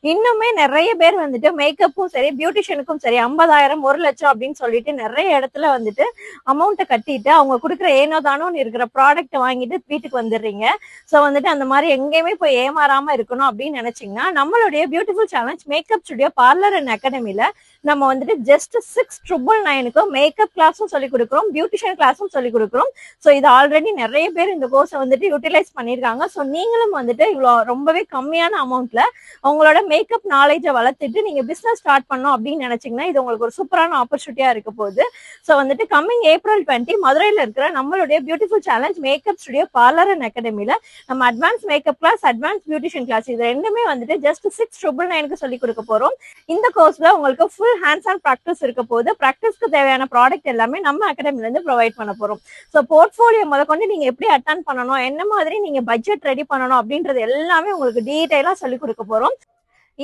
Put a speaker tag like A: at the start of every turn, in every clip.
A: இன்னுமே நிறைய பேர் வந்துட்டு மேக்கப்பும் சரி பியூட்டிஷியனுக்கும் சரி 50,000 1,00,000 அப்படின்னு சொல்லிட்டு நிறைய இடத்துல வந்துட்டு அமௌண்ட்டை கட்டிட்டு அவங்க கொடுக்குற ஏனோ தானோன்னு இருக்கிற ப்ராடக்ட் வாங்கிட்டு வீட்டுக்கு வந்துடுறீங்க. ஸோ வந்துட்டு அந்த மாதிரி எங்கேயுமே போய் ஏமாறாம இருக்கணும் அப்படின்னு நினைச்சீங்கன்னா நம்மளுடைய beautiful challenge makeup studio parlour and அகாடமில நம்ம வந்துட்டு ஜஸ்ட் 6,999க்கு மேக்கப் கிளாஸும் சொல்லி கொடுக்குறோம், பியூட்டிஷியன் கிளாஸும் சொல்லி கொடுக்குறோம். ஸோ இது ஆல்ரெடி நிறைய பேர் இந்த கோர்ஸை வந்துட்டு யூட்டிலைஸ் பண்ணியிருக்காங்க. ஸோ நீங்களும் வந்துட்டு இவ்வளோ ரொம்பவே கம்மியான அமௌண்ட்ல உங்களோட மேக்கப் நாலேஜை வளர்த்துட்டு நீங்க பிசினஸ் ஸ்டார்ட் பண்ணோம் அப்படின்னு நினைச்சீங்கன்னா இது உங்களுக்கு ஒரு சூப்பரான ஆப்பர்ச்சுனிட்டியா இருக்க போகுது. ஸோ வந்துட்டு கம்மிங் April 20 மதுரையில இருக்கிற நம்மளுடைய beautiful challenge makeup studio parlour and அகாடமில நம்ம advance makeup class, advance beautician class இது ரெண்டுமே வந்துட்டு ஜஸ்ட் 6,999க்கு சொல்லி கொடுக்க போறோம். இந்த கோர்ஸ்ல உங்களுக்கு ஃபுல் ஹேண்ட்ஸ் ஆன் ப்ராக்டிஸ் இருக்க போது. ப்ராக்டிஸ்க்கு தேவையான ப்ராடக்ட் எல்லாமே நம்ம அகாடமில இருந்து ப்ரொவைட் பண்ண போறோம். ஸோ போர்ட்ஃபோலியோ முதற்கொண்டு நீங்க எப்படி அட்டன் பண்ணணும், என்ன மாதிரி நீங்க பட்ஜெட் ரெடி பண்ணணும் அப்படின்றது எல்லாமே உங்களுக்கு டீடைலா சொல்லி கொடுக்க போறோம்.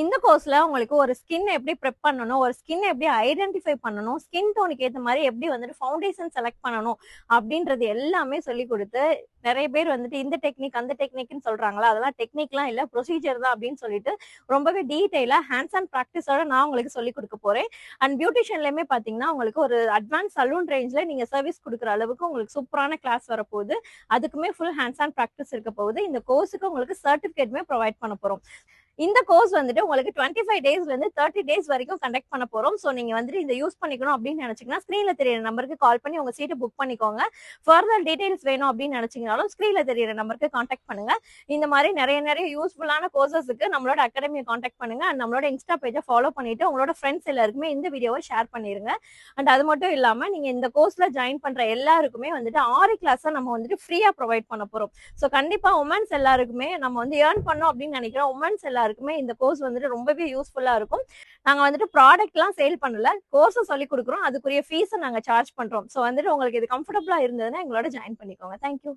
A: இந்த கோர்ஸ்ல உங்களுக்கு ஒரு ஸ்கின் எப்படி ப்ரெப் பண்ணணும், ஒரு ஸ்கின் எப்படி ஐடென்டிஃபை பண்ணணும், ஸ்கின் டோனுக்கு ஏற்ற மாதிரி எப்படி வந்துட்டு ஃபவுண்டேஷன் செலக்ட் பண்ணணும் அப்படின்றது எல்லாமே சொல்லி கொடுத்து நிறைய பேர் வந்துட்டு இந்த டெக்னிக் அந்த டெக்னிக்னு சொல்றாங்களா, அதெல்லாம் டெக்னிக்லாம் இல்லை, ப்ரொசீஜர் தான் அப்படின்னு சொல்லிட்டு ரொம்பவே டீட்டெயிலா ஹேண்ட்ஸ் அண்ட் ப்ராக்டிஸோட நான் உங்களுக்கு சொல்லி கொடுக்க போறேன். அண்ட் பியூட்டிஷியன்லயுமே பாத்தீங்கன்னா உங்களுக்கு ஒரு அட்வான்ஸ் சலூன் ரேஞ்ச்ல நீங்க சர்வீஸ் கொடுக்குற அளவுக்கு உங்களுக்கு சூப்பரான கிளாஸ் வரப்போகுது. அதுக்குமே ஃபுல் ஹேண்ட்ஸ் அண்ட் ப்ராக்டிஸ் இருக்க போகுது. இந்த கோர்ஸுக்கு உங்களுக்கு சர்டிஃபிகேட்டுமே ப்ரொவைட் பண்ண போறோம். இந்த கோர்ஸ் வந்துட்டு உங்களுக்கு 25 டேஸ்ல இருந்து 30 டேஸ் வரைக்கும் கண்டக்ட் பண்ண போறோம். ஸோ நீங்க வந்துட்டு இதை யூஸ் பண்ணிக்கணும் அப்படின்னு நினைச்சீங்கன்னா ஸ்கிரீன்ல தெரியற நம்பருக்கு கால் பண்ணி உங்க சீட்டை புக் பண்ணிக்கோங்க. ஃபர்தர் டீடைல்ஸ் வேணும் அப்படின்னு நினைச்சீங்கனாலும் ஸ்கிரீன்ல தெரியற நம்பருக்கு கான்டாக்ட் பண்ணுங்க. இந்த மாதிரி நிறைய யூஸ்ஃபுல்லான கோர்சஸ்க்கு நம்மளோட அகாடமியை கான்டாக்ட் பண்ணுங்க. அண்ட் நம்மளோட இன்ஸ்டா பேஜை ஃபாலோ பண்ணிட்டு உங்களோட ஃப்ரெண்ட்ஸ் எல்லாருக்குமே இந்த வீடியோவை ஷேர் பண்ணிருங்க. அண்ட் அது மட்டும் இல்லாம நீங்க இந்த கோர்ஸ்ல ஜாயின் பண்ற எல்லாருக்குமே வந்துட்டு 6 கிளாஸ் நம்ம வந்துட்டு ஃப்ரீயா ப்ரொவைட் பண்ண போறோம். ஸோ கண்டிப்பா உமன்ஸ் எல்லாருக்குமே நம்ம வந்து ஏர்ன் பண்ணோம் அப்படின்னு நினைக்கிறோம். உமன்ஸ் எல்லாருக்குமே இந்த கோர்ஸ் வந்துட்டு ரொம்பவே யூஸ்ஃபுல்லா இருக்கும். நாங்க வந்துட்டு ப்ராடக்ட் எல்லாம் சேல் பண்ணல, கோர்ஸ் சொல்லி கொடுக்குறோம், அதுக்குரிய ஃபீஸை நாங்க சார்ஜ் பண்றோம். ஸோ வந்துட்டு உங்களுக்கு இது கம்ஃபர்டபுளா இருந்ததுன்னா எங்களோட ஜாயின் பண்ணிக்கோங்க. தேங்க்யூ.